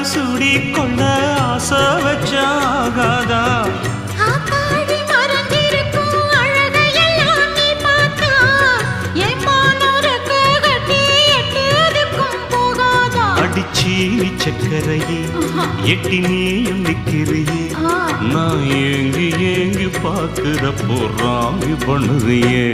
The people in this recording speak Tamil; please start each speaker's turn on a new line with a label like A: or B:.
A: சூடிக்கொள்ள ஆசை வச்சாகாதா அடிச்சீனி சக்கரையே எட்டி நீயும் நிக்கிறியே நான் ஏங்கி ஏங்கி பார்க்கிறப்போ ராங்கி பண்ணுறியே